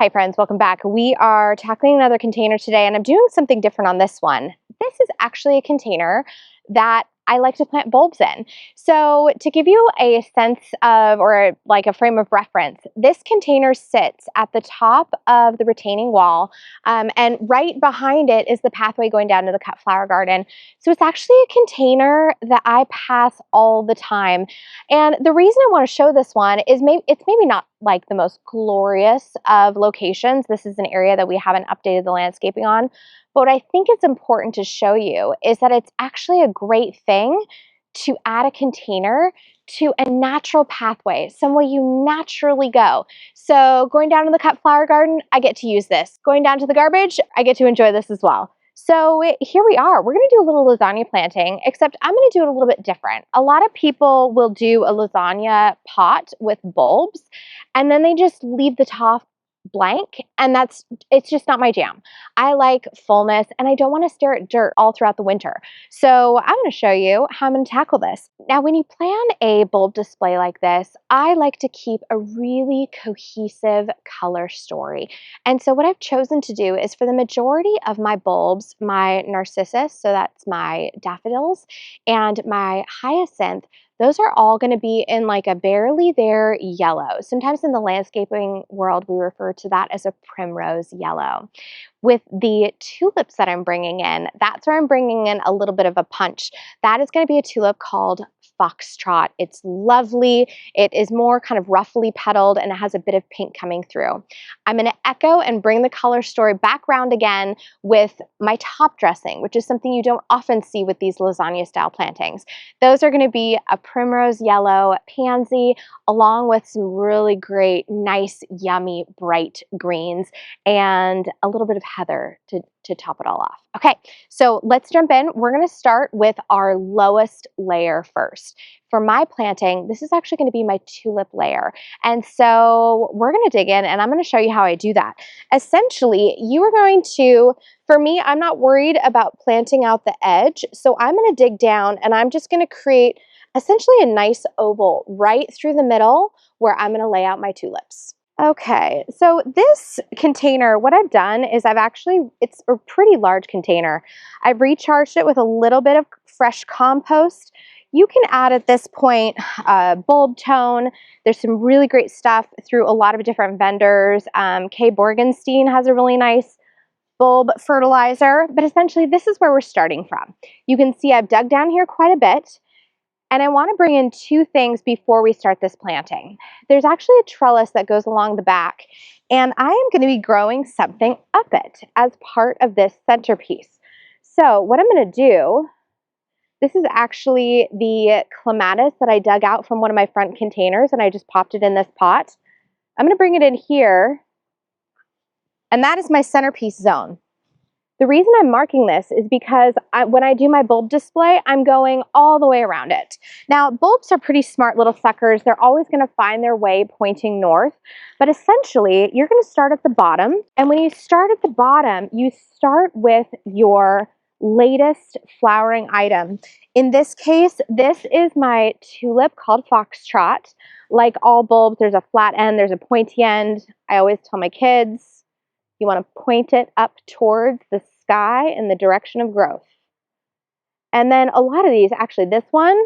Hi friends, welcome back. We are tackling another container today and I'm doing something different on this one. This is actually a container that I like to plant bulbs in. So to give you a sense of, or like a frame of reference, this container sits at the top of the retaining wall and right behind it is the pathway going down to the cut flower garden. So it's actually a container that I pass all the time. And the reason I want to show this one is it's maybe not like the most glorious of locations. This is an area that we haven't updated the landscaping on. But what I think it's important to show you is that it's actually a great thing to add a container to a natural pathway, somewhere you naturally go. So going down to the cut flower garden, I get to use this. Going down to the garbage, I get to enjoy this as well. So here we are. We're going to do a little lasagna planting, except I'm going to do it a little bit different. A lot of people will do a lasagna pot with bulbs, and then they just leave the top blank, and it's just not my jam. I like fullness, and I don't want to stare at dirt all throughout the winter. So I'm going to show you how I'm going to tackle this. Now, when you plan a bulb display like this, I like to keep a really cohesive color story. And so what I've chosen to do is for the majority of my bulbs, my narcissus, so that's my daffodils, and my hyacinth, those are all going to be in like a barely there yellow. Sometimes in the landscaping world, we refer to that as a primrose yellow. With the tulips that I'm bringing in, that's where I'm bringing in a little bit of a punch. That is going to be a tulip called Foxtrot. It's lovely. It is more kind of roughly petaled and it has a bit of pink coming through. I'm going to echo and bring the color story back around again with my top dressing, which is something you don't often see with these lasagna style plantings. Those are going to be a primrose yellow pansy along with some really great, nice, yummy, bright greens and a little bit of heather to top it all off. Okay, so let's jump in. We're going to start with our lowest layer first. For my planting, this is actually going to be my tulip layer. And so we're going to dig in and I'm going to show you how I do that. Essentially, you are going to, for me, I'm not worried about planting out the edge. So I'm going to dig down and I'm just going to create essentially a nice oval right through the middle where I'm going to lay out my tulips. Okay, so this container, what I've done is it's a pretty large container. I've recharged it with a little bit of fresh compost. You can add at this point bulb tone. There's some really great stuff through a lot of different vendors. Kay Borgenstein has a really nice bulb fertilizer, but essentially this is where we're starting from. You can see I've dug down here quite a bit. And I want to bring in two things before we start this planting. There's actually a trellis that goes along the back, and I am going to be growing something up it as part of this centerpiece. So what I'm going to do, this is actually the clematis that I dug out from one of my front containers, and I just popped it in this pot. I'm going to bring it in here, and that is my centerpiece zone. The reason I'm marking this is because when I do my bulb display, I'm going all the way around it. Now, bulbs are pretty smart little suckers. They're always going to find their way pointing north. But essentially, you're going to start at the bottom. And when you start at the bottom, you start with your latest flowering item. In this case, this is my tulip called Foxtrot. Like all bulbs, there's a flat end, there's a pointy end. I always tell my kids, you want to point it up towards the sky in the direction of growth. And then a lot of these, actually this one,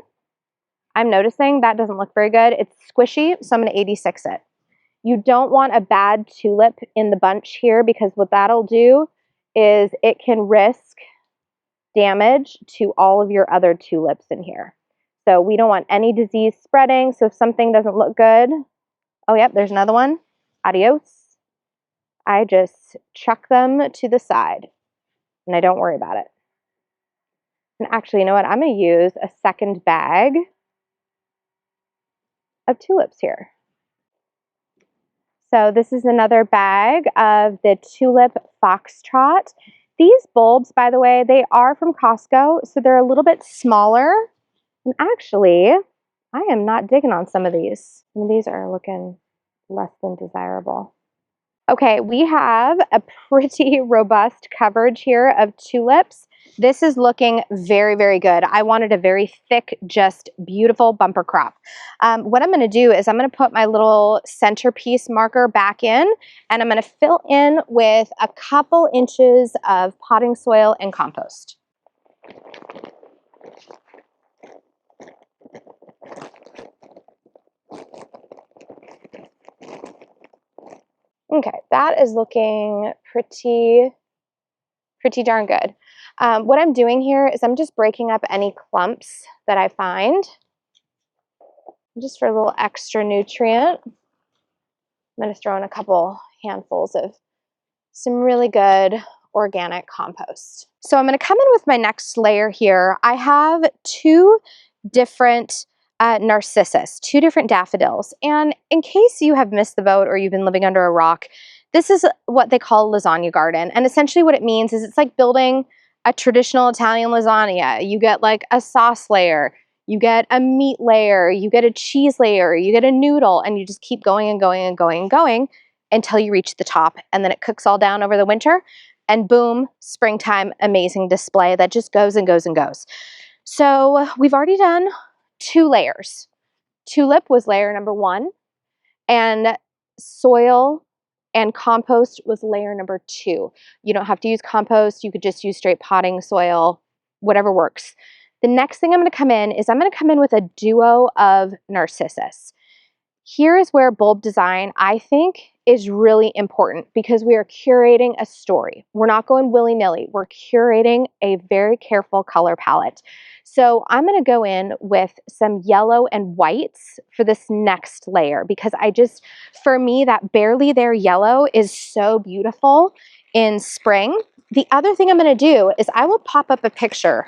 I'm noticing that doesn't look very good. It's squishy, so I'm going to 86 it. You don't want a bad tulip in the bunch here because what that'll do is it can risk damage to all of your other tulips in here. So we don't want any disease spreading. So if something doesn't look good, oh yep, there's another one. Adios. I just chuck them to the side and I don't worry about it. And actually, you know what? I'm going to use a second bag of tulips here. So this is another bag of the Tulip Foxtrot. These bulbs, by the way, they are from Costco, so they're a little bit smaller. And actually, I am not digging on some of these. Some of these are looking less than desirable. Okay, we have a pretty robust coverage here of tulips. This is looking very, very good. I wanted a very thick, just beautiful bumper crop. What I'm gonna do is I'm gonna put my little centerpiece marker back in, and I'm gonna fill in with a couple inches of potting soil and compost. Okay, that is looking pretty darn good. What I'm doing here is I'm just breaking up any clumps that I find, just for a little extra nutrient. I'm going to throw in a couple handfuls of some really good organic compost. So I'm going to come in with my next layer here. I have two different narcissus, two different daffodils. And in case you have missed the boat or you've been living under a rock, this is what they call a lasagna garden. And essentially what it means is it's like building a traditional Italian lasagna. You get like a sauce layer, you get a meat layer, you get a cheese layer, you get a noodle, and you just keep going and going and going and going until you reach the top, and then it cooks all down over the winter, and boom, springtime, amazing display that just goes and goes and goes. So we've already done 2 layers. Tulip was layer number 1, and soil and compost was layer number 2. You don't have to use compost, you could just use straight potting soil, whatever works. The next thing I'm going to come in with a duo of narcissus. Here is where bulb design, I think, is really important because we are curating a story. We're not going willy-nilly. We're curating a very careful color palette. So I'm going to go in with some yellow and whites for this next layer because for me, that barely there yellow is so beautiful in spring. The other thing I'm going to do is I will pop up a picture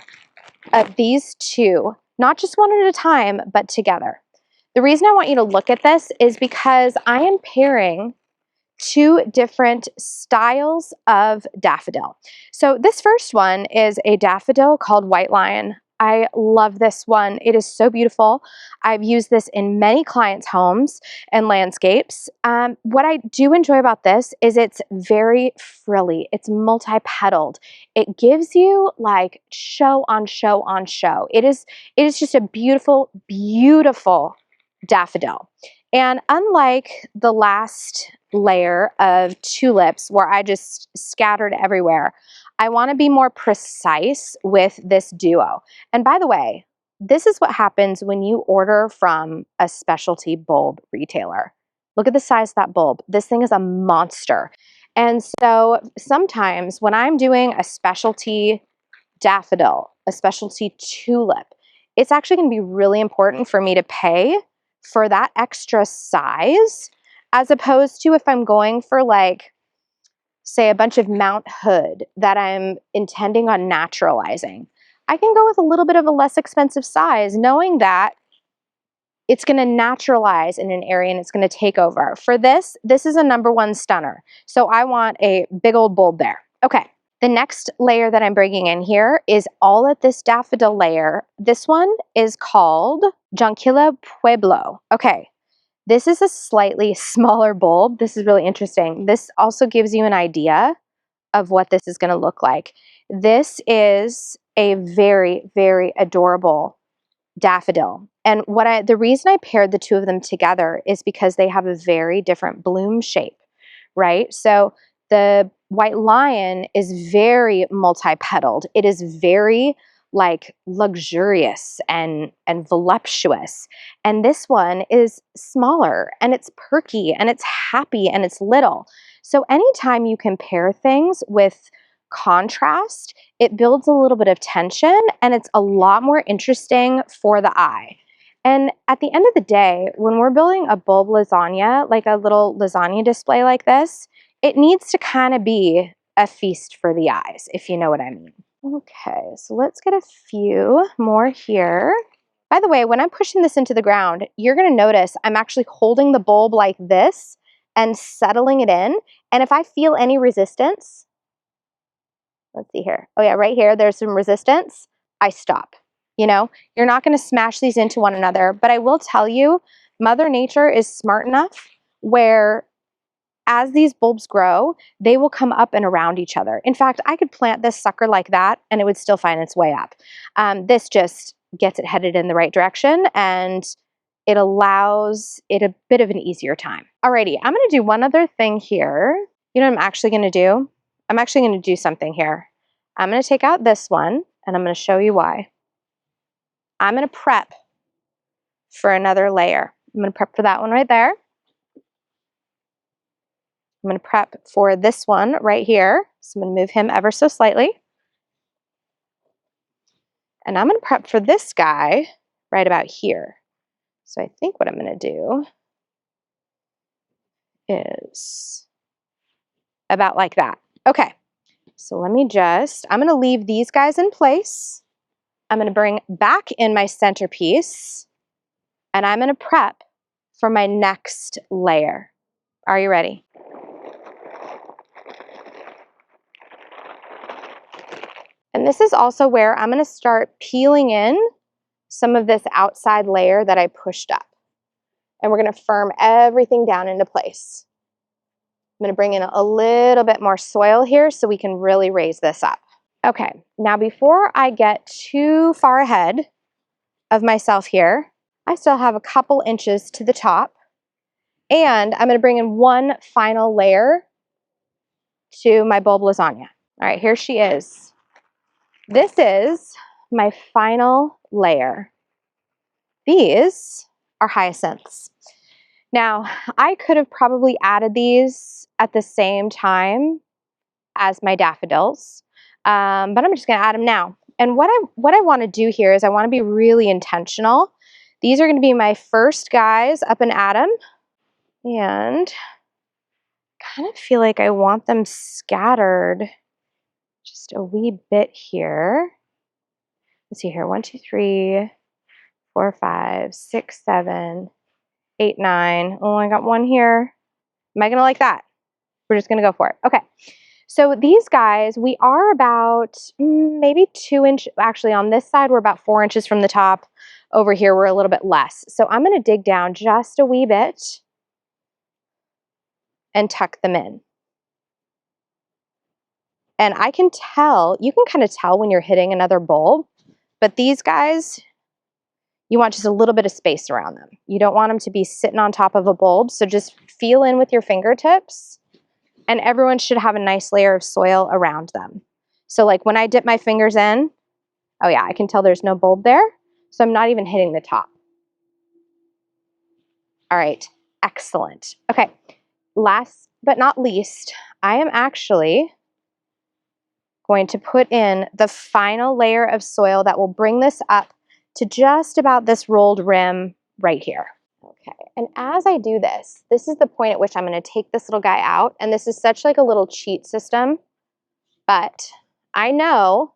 of these two, not just one at a time, but together. The reason I want you to look at this is because I am pairing 2 different styles of daffodil. So this first one is a daffodil called White Lion. I love this one. It is so beautiful. I've used this in many clients' homes and landscapes. What I do enjoy about this is it's very frilly. It's multi-petaled. It gives you like show on show on show. It is just a beautiful, beautiful daffodil. And unlike the last layer of tulips where I just scattered everywhere, I want to be more precise with this duo. And by the way, this is what happens when you order from a specialty bulb retailer. Look at the size of that bulb. This thing is a monster. And so sometimes when I'm doing a specialty daffodil, a specialty tulip, it's actually going to be really important for me to pay for that extra size, as opposed to if I'm going for like, say, a bunch of Mount Hood that I'm intending on naturalizing. I can go with a little bit of a less expensive size, knowing that it's going to naturalize in an area and it's going to take over. For this is a #1 stunner. So I want a big old bulb there. Okay. The next layer that I'm bringing in here is all at this daffodil layer. This one is called Jonquilla Pueblo. Okay, this is a slightly smaller bulb. This is really interesting. This also gives you an idea of what this is going to look like. This is a very, very adorable daffodil. And the reason I paired the 2 of them together is because they have a very different bloom shape, right? So the White Lion is very multi-petaled. It is very like luxurious and voluptuous. And this one is smaller and it's perky and it's happy and it's little. So anytime you compare things with contrast, it builds a little bit of tension and it's a lot more interesting for the eye. And at the end of the day, when we're building a bulb lasagna, like a little lasagna display like this, it needs to kind of be a feast for the eyes, if you know what I mean. Okay, so let's get a few more here. By the way, when I'm pushing this into the ground, you're going to notice I'm actually holding the bulb like this and settling it in. And if I feel any resistance, let's see here. Oh yeah, right here, there's some resistance. I stop. You know, you're not going to smash these into one another, but I will tell you, Mother Nature is smart enough where as these bulbs grow, they will come up and around each other. In fact, I could plant this sucker like that and it would still find its way up. This just gets it headed in the right direction and it allows it a bit of an easier time. Alrighty, I'm gonna do one other thing here. You know what I'm actually gonna do? I'm actually gonna do something here. I'm gonna take out this one and I'm gonna show you why. I'm gonna prep for another layer. I'm gonna prep for that one right there. I'm gonna prep for this one right here. So I'm gonna move him ever so slightly. And I'm gonna prep for this guy right about here. So I think what I'm gonna do is about like that. Okay, so let me just, I'm gonna leave these guys in place. I'm gonna bring back in my centerpiece and I'm gonna prep for my next layer. Are you ready? And this is also where I'm gonna start peeling in some of this outside layer that I pushed up. And we're gonna firm everything down into place. I'm gonna bring in a little bit more soil here so we can really raise this up. Okay, now before I get too far ahead of myself here, I still have a couple inches to the top. And I'm gonna bring in one final layer to my bulb lasagna. All right, here she is. This is my final layer. These are hyacinths. Now, I could have probably added these at the same time as my daffodils, but I'm just gonna add them now. And what I wanna do here is I wanna be really intentional. These are gonna be my first guys up and at 'em, and kind of feel like I want them scattered just a wee bit here. Let's see here, 1, 2, 3, 4, 5, 6, 7, 8, 9. Oh, I got one here. Am I gonna like that? We're just gonna go for it. Okay, so these guys, we are about maybe 2 inches, actually on this side, we're about 4 inches from the top. Over here, we're a little bit less. So I'm gonna dig down just a wee bit and tuck them in. And I can tell, you can kind of tell when you're hitting another bulb, but these guys, you want just a little bit of space around them. You don't want them to be sitting on top of a bulb, so just feel in with your fingertips, and everyone should have a nice layer of soil around them. So like when I dip my fingers in, oh yeah, I can tell there's no bulb there, so I'm not even hitting the top. All right, excellent. Okay, last but not least, I am actually going to put in the final layer of soil that will bring this up to just about this rolled rim right here. Okay, and as I do this, this is the point at which I'm going to take this little guy out, and this is such like a little cheat system, but I know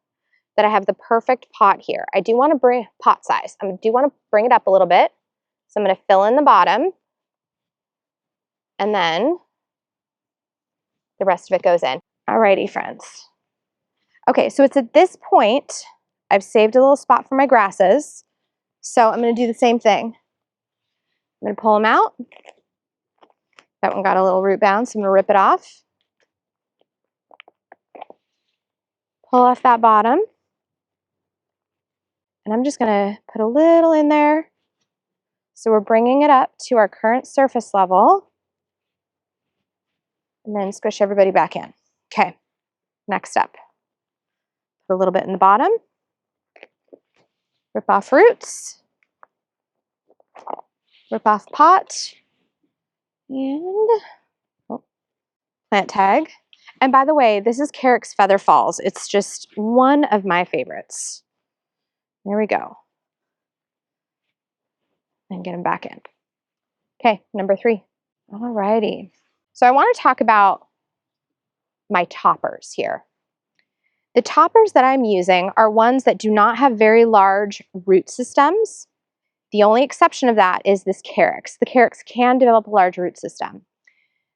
that I have the perfect pot here. I do want to bring pot size. I do want to bring it up a little bit, so I'm going to fill in the bottom, and then the rest of it goes in. Alrighty, friends. Okay, so it's at this point, I've saved a little spot for my grasses, so I'm going to do the same thing. I'm going to pull them out. That one got a little root bound, so I'm going to rip it off. Pull off that bottom. And I'm just going to put a little in there. So we're bringing it up to our current surface level. And then squish everybody back in. Okay, next up. Put a little bit in the bottom. Rip off roots. Rip off pot. And plant tag. And by the way, this is Carrick's Feather Falls. It's just one of my favorites. There we go. And get them back in. Okay, number 3. Alrighty. So I want to talk about my toppers here. The toppers that I'm using are ones that do not have very large root systems. The only exception of that is this Carrick's. The Carrick's can develop a large root system.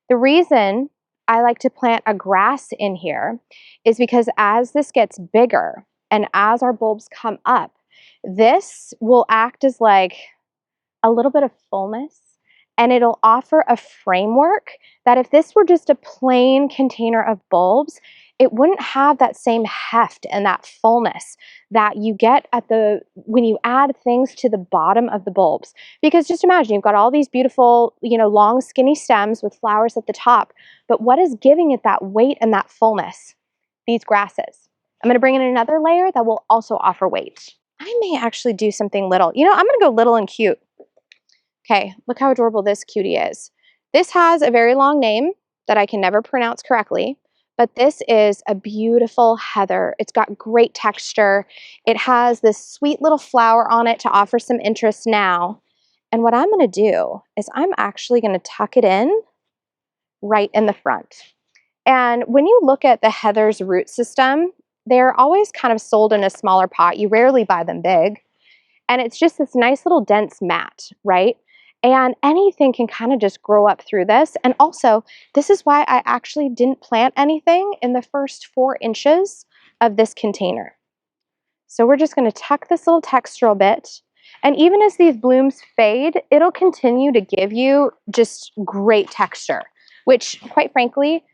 The reason I like to plant a grass in here is because as this gets bigger and as our bulbs come up, this will act as like a little bit of fullness and it'll offer a framework that if this were just a plain container of bulbs, it wouldn't have that same heft and that fullness that you get at when you add things to the bottom of the bulbs. Because just imagine, you've got all these beautiful, long skinny stems with flowers at the top, but what is giving it that weight and that fullness? These grasses. I'm gonna bring in another layer that will also offer weight. I may actually do something little. I'm gonna go little and cute. Okay, look how adorable this cutie is. This has a very long name that I can never pronounce correctly, but this is a beautiful heather. It's got great texture. It has this sweet little flower on it to offer some interest now. And what I'm gonna do is I'm actually gonna tuck it in right in the front. And when you look at the heather's root system, they're always kind of sold in a smaller pot. You rarely buy them big. And it's just this nice little dense mat, right? And anything can kind of just grow up through this. And also, this is why I actually didn't plant anything in the first 4 inches of this container. So we're just going to tuck this little textural bit. And even as these blooms fade, it'll continue to give you just great texture, which quite frankly,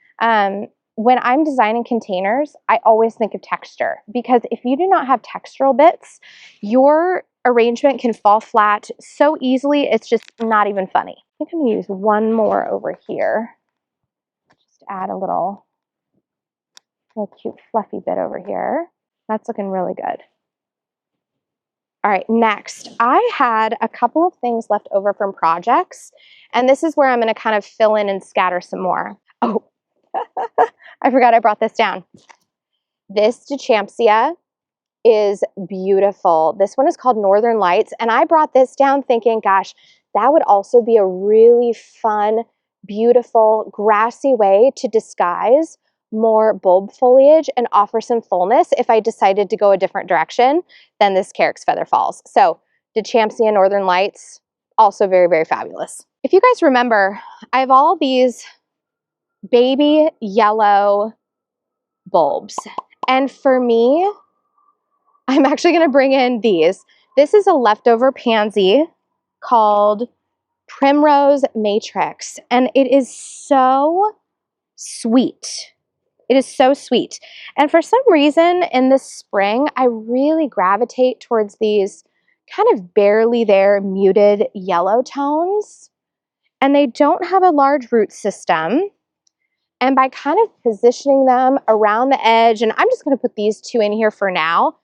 when I'm designing containers, I always think of texture, because if you do not have textural bits, your arrangement can fall flat so easily, it's just not even funny. I think I'm gonna use one more over here. Just add a little cute fluffy bit over here. That's looking really good. All right, next, I had a couple of things left over from projects, and this is where I'm gonna kind of fill in and scatter some more. Oh, I forgot I brought this down. This Dechampsia is beautiful. This one is called Northern Lights, and I brought this down thinking, gosh, that would also be a really fun, beautiful, grassy way to disguise more bulb foliage and offer some fullness if I decided to go a different direction than this Carex Feather Falls. So Dechampsia Northern Lights, also very, very fabulous. If you guys remember, I have all these baby yellow bulbs. And for me, I'm actually going to bring in these. This is a leftover pansy called Primrose Matrix, and it is so sweet. It is so sweet. And for some reason in the spring, I really gravitate towards these kind of barely there muted yellow tones, and they don't have a large root system. And by kind of positioning them around the edge, and I'm just going to put these 2 in here for now,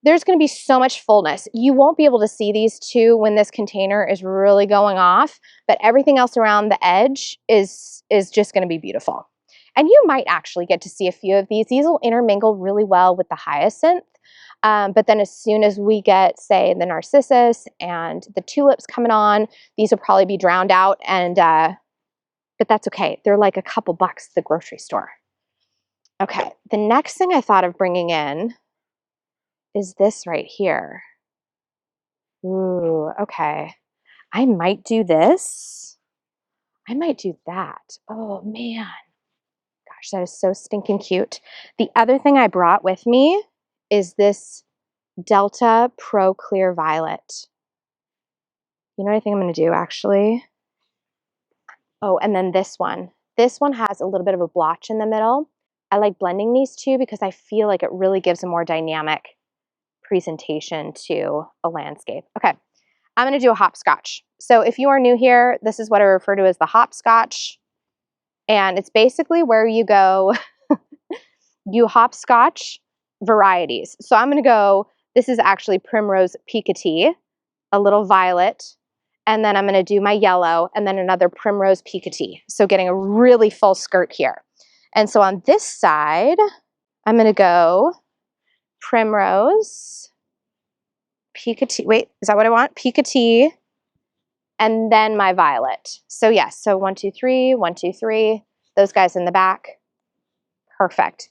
there's going to be so much fullness. You won't be able to see these 2 when this container is really going off, but everything else around the edge is just going to be beautiful. And you might actually get to see a few of these. These will intermingle really well with the hyacinth. But then as soon as we get, say, the narcissus and the tulips coming on, these will probably be drowned out, and but that's okay. They're like a couple bucks at the grocery store. Okay, the next thing I thought of bringing in is this right here. Ooh, okay. I might do this. I might do that. Oh man. Gosh, that is so stinking cute. The other thing I brought with me is this Delta Pro Clear Violet. You know what I think I'm going to do actually? Oh, and then this one. This one has a little bit of a blotch in the middle. I like blending these 2 because I feel like it really gives a more dynamic presentation to a landscape. Okay, I'm going to do a hopscotch. So if you are new here, this is what I refer to as the hopscotch. And it's basically where you go, you hopscotch varieties. So I'm going to go, this is actually Primrose Petite, a little violet, and then I'm going to do my yellow, and then another Primrose Petite. So getting a really full skirt here. And so on this side, I'm going to go Primrose Petite. Wait, is that what I want? Petite, and then my violet. So yes, so 1, 2, 3, 1, 2, 3. Those guys in the back. Perfect.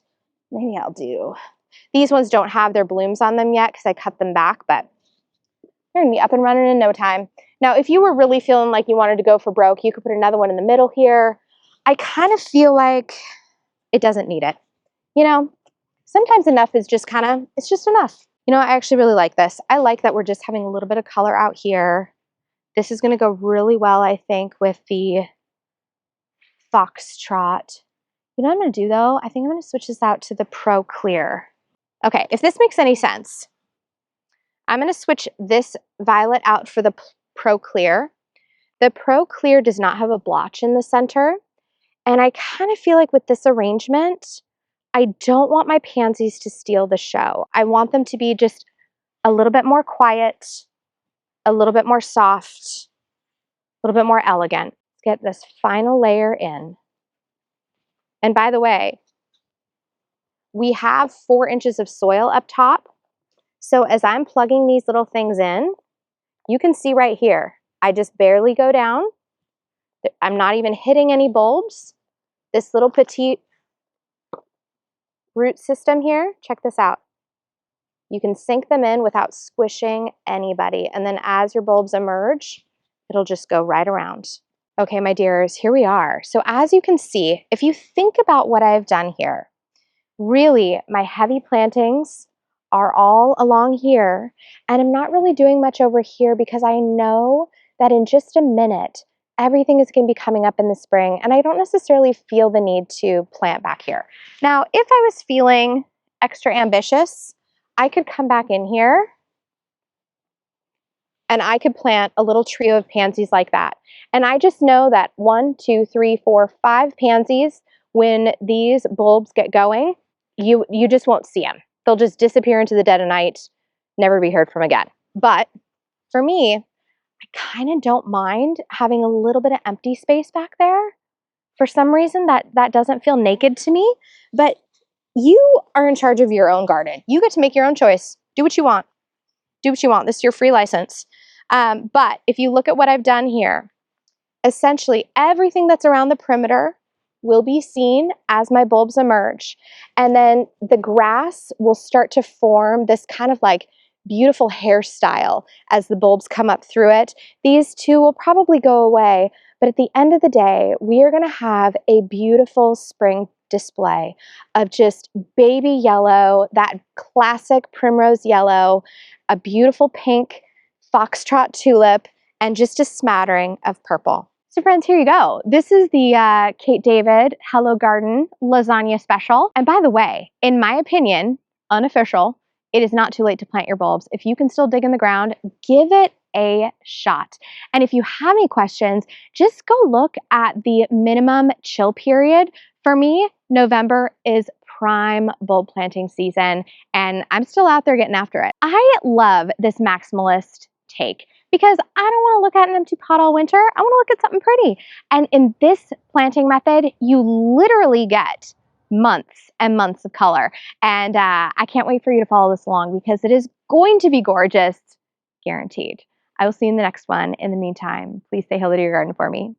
Maybe I'll do. These ones don't have their blooms on them yet because I cut them back, but they're gonna be up and running in no time. Now, if you were really feeling like you wanted to go for broke, you could put another one in the middle here. I kind of feel like it doesn't need it. Sometimes enough is just kind of, it's just enough. I actually really like this. I like that we're just having a little bit of color out here. This is going to go really well, I think, with the Foxtrot. You know what I'm going to do, though? I think I'm going to switch this out to the Pro Clear. Okay, if this makes any sense, I'm going to switch this violet out for the Pro Clear. The Pro Clear does not have a blotch in the center, and I kind of feel like with this arrangement, I don't want my pansies to steal the show. I want them to be just a little bit more quiet, a little bit more soft, a little bit more elegant. Let's get this final layer in. And by the way, we have 4 inches of soil up top. So as I'm plugging these little things in, you can see right here, I just barely go down. I'm not even hitting any bulbs. This little petite root system here, check this out. You can sink them in without squishing anybody. And then as your bulbs emerge, it'll just go right around. Okay, my dears, here we are. So as you can see, if you think about what I've done here, really my heavy plantings are all along here, and I'm not really doing much over here because I know that in just a minute, everything is going to be coming up in the spring, and I don't necessarily feel the need to plant back here. Now, if I was feeling extra ambitious, I could come back in here and I could plant a little trio of pansies like that. And I just know that 1, 2, 3, 4, 5 pansies, when these bulbs get going, you just won't see them. They'll just disappear into the dead of night, never be heard from again. But for me, I kind of don't mind having a little bit of empty space back there. For some reason, that doesn't feel naked to me. But you are in charge of your own garden. You get to make your own choice. Do what you want. Do what you want. This is your free license. But if you look at what I've done here, essentially everything that's around the perimeter will be seen as my bulbs emerge. And then the grass will start to form this kind of like beautiful hairstyle as the bulbs come up through it. These two will probably go away, but at the end of the day, we are going to have a beautiful spring display of just baby yellow, that classic primrose yellow, a beautiful pink foxtrot tulip, and just a smattering of purple. So friends, here you go. This is the Kate David Hello Garden Lasagna Special. And by the way, in my opinion, unofficial, it is not too late to plant your bulbs. If you can still dig in the ground, give it a shot. And if you have any questions, just go look at the minimum chill period. For me, November is prime bulb planting season, and I'm still out there getting after it. I love this maximalist take because I don't want to look at an empty pot all winter. I want to look at something pretty. And in this planting method, you literally get months and months of color. And I can't wait for you to follow this along because it is going to be gorgeous, guaranteed. I will see you in the next one. In the meantime, please say hello to your garden for me.